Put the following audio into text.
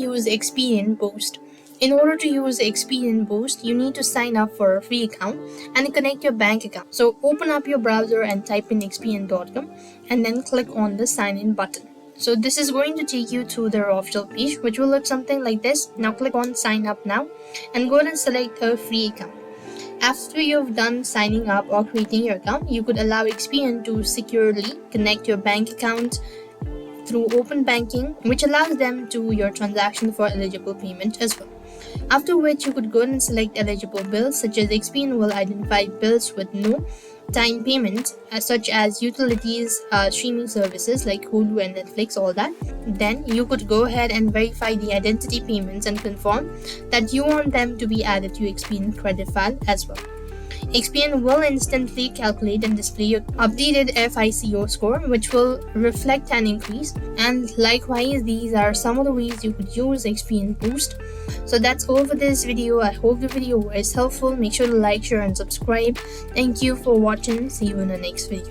use Experian Boost. In order to use Experian Boost, you need to sign up for a free account and connect your bank account. So open up your browser and type in experian.com and then click on the sign in button. So this is going to take you to their official page, which will look something like this. Now click on sign up now and go ahead and select a free account. After you've done signing up or creating your account, you could allow Experian to securely connect your bank account through open banking, which allows them to your transaction for eligible payment as well. After which you could go and select eligible bills, such as Experian will identify bills with no time payment, such as utilities, streaming services like Hulu and Netflix, all that. Then you could go ahead and verify the identity payments and confirm that you want them to be added to your Experian credit file as well. Experian will instantly calculate and display your updated FICO score, which will reflect an increase. And likewise, these are some of the ways you could use Experian Boost. So that's all for this video. I hope the video was helpful. Make sure to like, share, and subscribe. Thank you for watching. See you in the next video.